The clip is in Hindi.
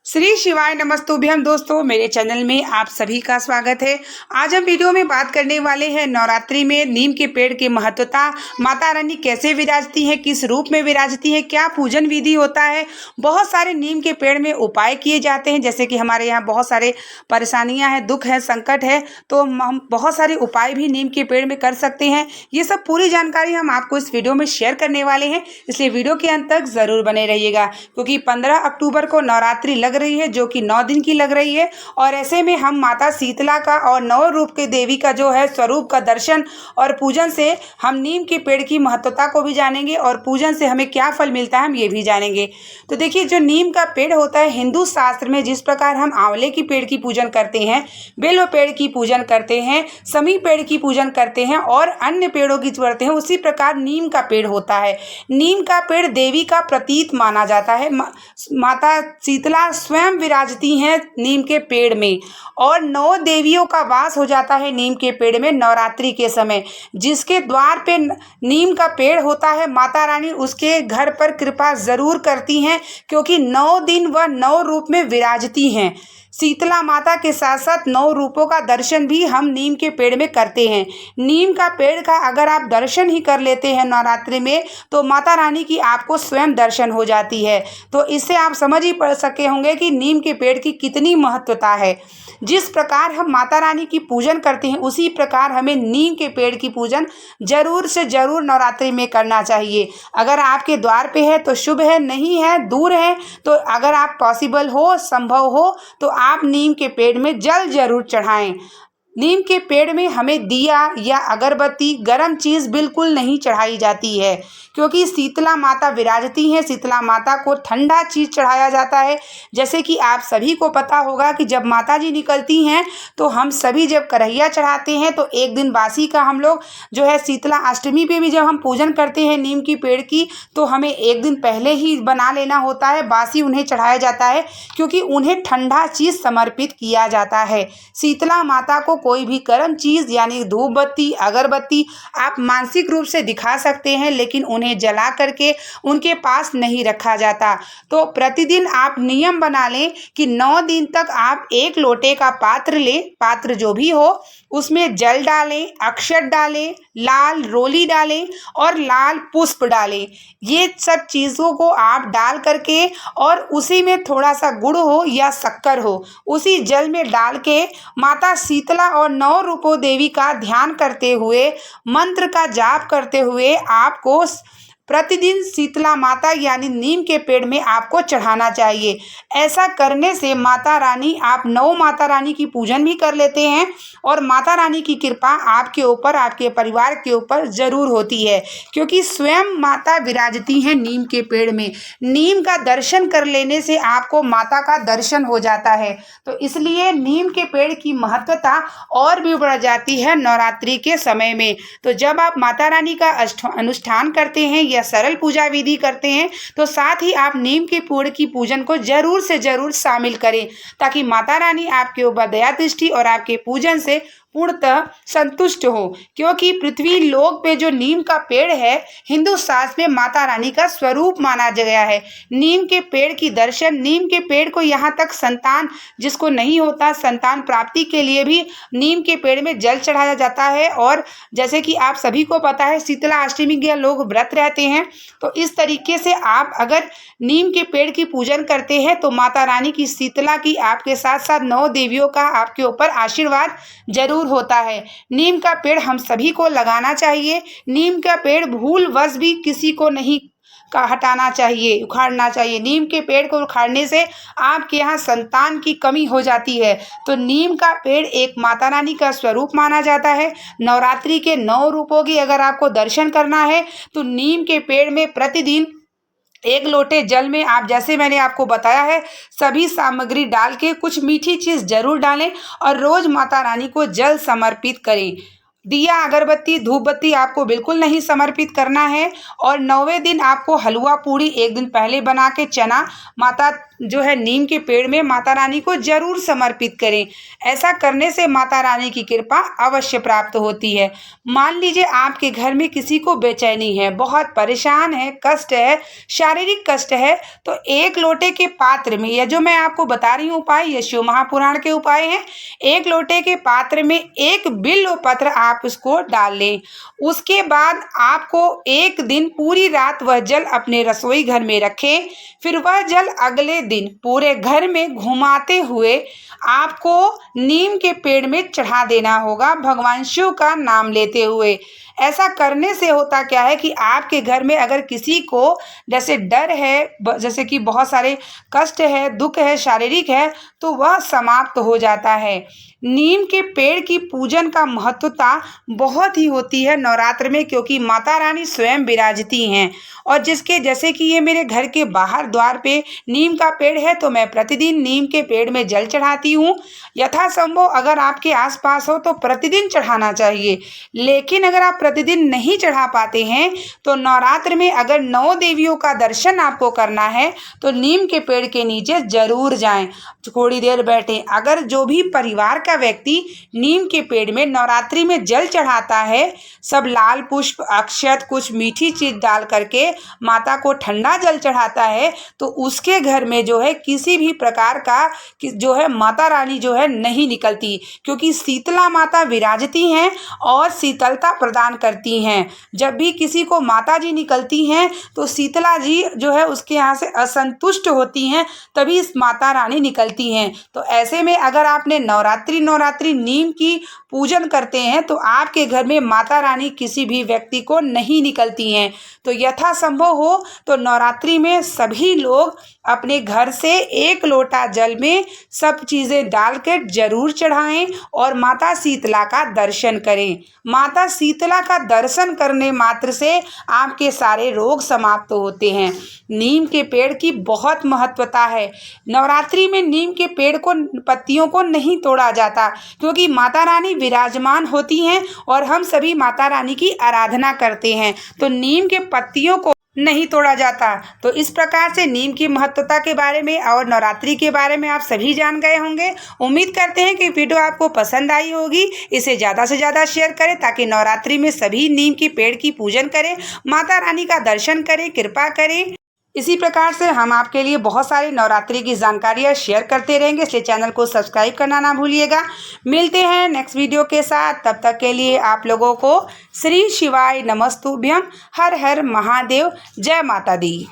श्री शिवाय नमस्तुभ्यम। दोस्तों, मेरे चैनल में आप सभी का स्वागत है। आज हम वीडियो में बात करने वाले हैं नवरात्रि में नीम के पेड़ की महत्वता, माता रानी कैसे विराजती है, किस रूप में विराजती है, क्या पूजन विधि होता है। बहुत सारे नीम के पेड़ में उपाय किए जाते हैं, जैसे कि हमारे यहाँ बहुत सारे परेशानियाँ हैं, दुख है, संकट है, तो हम बहुत सारे उपाय भी नीम के पेड़ में कर सकते हैं। ये सब पूरी जानकारी हम आपको इस वीडियो में शेयर करने वाले हैं, इसलिए वीडियो के अंत तक ज़रूर बने रहिएगा, क्योंकि 15 अक्टूबर को नवरात्रि लग रही है, जो कि 9 दिन की लग रही है। और ऐसे में हम माता शीतला का और 9 रूप के देवी का जो है स्वरूप का दर्शन और पूजन से हम नीम के पेड़ की महत्वता को भी जानेंगे और पूजन से हमें क्या फल मिलता है हम ये भी जानेंगे। तो देखिए, जो नीम का पेड़ होता है, हिंदू शास्त्र में जिस प्रकार हम आंवले की पेड़ की पूजन करते हैं, बेल पेड़ की पूजन करते हैं, समी पेड़ की पूजन करते हैं और अन्य पेड़ों की करते हैं, उसी प्रकार नीम का पेड़ होता है। नीम का पेड़ देवी का प्रतीक माना जाता है। माता शीतला स्वयं विराजती हैं नीम के पेड़ में और 9 देवियों का वास हो जाता है नीम के पेड़ में नवरात्रि के समय। जिसके द्वार पे नीम का पेड़ होता है, माता रानी उसके घर पर कृपा जरूर करती हैं, क्योंकि 9 दिन वह 9 रूप में विराजती हैं। शीतला माता के साथ साथ 9 रूपों का दर्शन भी हम नीम के पेड़ में करते हैं। नीम का पेड़ का अगर आप दर्शन ही कर लेते हैं नवरात्रि में, तो माता रानी की आपको स्वयं दर्शन हो जाती है। तो इससे आप समझ ही पड़ सके होंगे कि नीम के पेड़ की कितनी महत्वता है। जिस प्रकार हम माता रानी की पूजन करते हैं, उसी प्रकार हमें नीम के पेड़ की पूजन जरूर से जरूर नवरात्रि में करना चाहिए। अगर आपके द्वार पे है तो शुभ है, नहीं है, दूर है, तो अगर आप पॉसिबल हो, संभव हो, तो आप नीम के पेड़ में जल जरूर चढ़ाएं। नीम के पेड़ में हमें दिया या अगरबत्ती, गर्म चीज़ बिल्कुल नहीं चढ़ाई जाती है, क्योंकि शीतला माता विराजती हैं। शीतला माता को ठंडा चीज़ चढ़ाया जाता है। जैसे कि आप सभी को पता होगा कि जब माता जी निकलती हैं तो हम सभी जब करहिया चढ़ाते हैं, तो एक दिन बासी का हम लोग जो है शीतला अष्टमी पे भी जब हम पूजन करते हैं नीम की पेड़ की, तो हमें एक दिन पहले ही बना लेना होता है, बासी उन्हें चढ़ाया जाता है, क्योंकि उन्हें ठंडा चीज़ समर्पित किया जाता है। शीतला माता को कोई भी गर्म चीज़ यानी धूप बत्ती, अगरबत्ती आप मानसिक रूप से दिखा सकते हैं, लेकिन उन्हें जला करके उनके पास नहीं रखा जाता। तो प्रतिदिन आप नियम बना लें कि 9 दिन तक आप 1 लोटे का पात्र लें, पात्र जो भी हो, उसमें जल डालें, अक्षत डालें, लाल रोली डालें और लाल पुष्प डालें। ये सब चीज़ों को आप डाल करके और उसी में थोड़ा सा गुड़ हो या शक्कर हो, उसी जल में डाल के माता शीतला और 9 रूपों देवी का ध्यान करते हुए, मंत्र का जाप करते हुए आपको प्रतिदिन शीतला माता यानी नीम के पेड़ में आपको चढ़ाना चाहिए। ऐसा करने से माता रानी, आप 9 माता रानी की पूजन भी कर लेते हैं और माता रानी की कृपा आपके ऊपर, आपके परिवार के ऊपर ज़रूर होती है, क्योंकि स्वयं माता विराजती हैं नीम के पेड़ में। नीम का दर्शन कर लेने से आपको माता का दर्शन हो जाता है। तो इसलिए नीम के पेड़ की महत्वता और भी बढ़ जाती है नवरात्रि के समय में। तो जब आप माता रानी का अनुष्ठान करते हैं या सरल पूजा विधि करते हैं, तो साथ ही आप नीम के पेड़ की पूजन को जरूर से जरूर शामिल करें, ताकि माता रानी आपके ऊपर दया दृष्टि और आपके पूजन से पूर्णतः संतुष्ट हो। क्योंकि पृथ्वी लोक पे जो नीम का पेड़ है, हिंदू शास्त्र में माता रानी का स्वरूप माना गया है। नीम के पेड़ की दर्शन, नीम के पेड़ को यहाँ तक संतान जिसको नहीं होता, संतान प्राप्ति के लिए भी नीम के पेड़ में जल चढ़ाया जाता है। और जैसे कि आप सभी को पता है, शीतला अष्टमी के लोग व्रत रहते हैं, तो इस तरीके से आप अगर नीम के पेड़ की पूजन करते हैं, तो माता रानी की, शीतला की, आपके साथ साथ 9 देवियों का आपके ऊपर आशीर्वाद जरूर होता है। नीम का पेड़ हम सभी को लगाना चाहिए। नीम का पेड़ भूलवश भी किसी को नहीं हटाना चाहिए, उखाड़ना चाहिए। नीम के पेड़ को उखाड़ने से आपके यहाँ संतान की कमी हो जाती है। तो नीम का पेड़ एक माता रानी का स्वरूप माना जाता है। नवरात्रि के 9 रूपों की अगर आपको दर्शन करना है, तो नीम के पेड़ में प्रतिदिन 1 लोटे जल में आप, जैसे मैंने आपको बताया है, सभी सामग्री डाल के कुछ मीठी चीज़ जरूर डालें और रोज़ माता रानी को जल समर्पित करें। दिया, अगरबत्ती, धूप बत्ती आपको बिल्कुल नहीं समर्पित करना है। और 9वें दिन आपको हलवा पूड़ी एक दिन पहले बना के, चना माता जो है नीम के पेड़ में माता रानी को जरूर समर्पित करें। ऐसा करने से माता रानी की कृपा अवश्य प्राप्त होती है। मान लीजिए आपके घर में किसी को बेचैनी है, बहुत परेशान है, कष्ट है, शारीरिक कष्ट है, तो 1 लोटे के पात्र में, यह जो मैं आपको बता रही हूँ उपाय, ये शिव महापुराण के उपाय हैं। 1 लोटे के पात्र में 1 बिल्व पत्र आप उसको डाल लें। उसके बाद आपको 1 दिन पूरी रात वह जल अपने रसोई घर में रखें। फिर वह जल अगले दिन पूरे घर में घुमाते हुए आपको नीम के पेड़ में चढ़ा देना होगा, भगवान शिव का नाम लेते हुए। ऐसा करने से होता क्या है कि आपके घर में अगर किसी को जैसे डर है, जैसे कि बहुत सारे कष्ट है, दुख है, शारीरिक है, तो वह समाप्त हो जाता है। नीम के पेड़ की पूजन का महत्वता बहुत ही होती है नवरात्र में, क्योंकि माता रानी स्वयं विराजती हैं। और जिसके जैसे कि ये मेरे घर के बाहर द्वार पे नीम का पेड़ है, तो मैं प्रतिदिन नीम के पेड़ में जल चढ़ाती हूँ। यथासंभव अगर आपके आसपास हो तो प्रतिदिन चढ़ाना चाहिए। लेकिन अगर आप प्रतिदिन नहीं चढ़ा पाते हैं तो नवरात्र में अगर 9 देवियों का दर्शन आपको करना है तो नीम के पेड़ के नीचे जरूर जाएं, थोड़ी देर बैठें। अगर जो भी परिवार का व्यक्ति नीम के पेड़ में नवरात्रि में जल चढ़ाता है, सब लाल पुष्प, अक्षत, कुछ मीठी चीज डाल करके माता को ठंडा जल चढ़ाता है, तो उसके घर में जो है किसी भी प्रकार का जो है माता रानी जो है नहीं निकलती, क्योंकि शीतला माता विराजती हैं और शीतलता प्रदान करती हैं। जब भी किसी को माता जी निकलती हैं तो शीतला जी जो है उसके यहाँ से असंतुष्ट होती हैं, तभी इस माता रानी निकलती हैं। तो ऐसे में अगर आपने नवरात्रि नीम की पूजन करते हैं तो आपके घर में माता रानी किसी भी व्यक्ति को नहीं निकलती हैं। तो यथासंभव हो तो नवरात्रि में सभी लोग अपने घर से 1 लोटा जल में सब चीज़ें डालकर जरूर चढ़ाएं और माता शीतला का दर्शन करें। माता शीतला का दर्शन करने मात्र से आपके सारे रोग समाप्त होते हैं। नीम के पेड़ की बहुत महत्वता है। नवरात्रि में नीम के पेड़ को, पत्तियों को नहीं तोड़ा जाता, क्योंकि माता रानी विराजमान होती हैं और हम सभी माता रानी की आराधना करते हैं, तो नीम के पत्तियों को नहीं तोड़ा जाता। तो इस प्रकार से नीम की महत्वता के बारे में और नवरात्रि के बारे में आप सभी जान गए होंगे। उम्मीद करते हैं कि वीडियो आपको पसंद आई होगी। इसे ज़्यादा से ज़्यादा शेयर करें ताकि नवरात्रि में सभी नीम के पेड़ की पूजन करें, माता रानी का दर्शन करें, कृपा करें। इसी प्रकार से हम आपके लिए बहुत सारी नवरात्रि की जानकारियाँ शेयर करते रहेंगे, इसलिए चैनल को सब्सक्राइब करना ना भूलिएगा। मिलते हैं नेक्स्ट वीडियो के साथ, तब तक के लिए आप लोगों को श्री शिवाय नमस्तुभ्यम। हर हर महादेव। जय माता दी।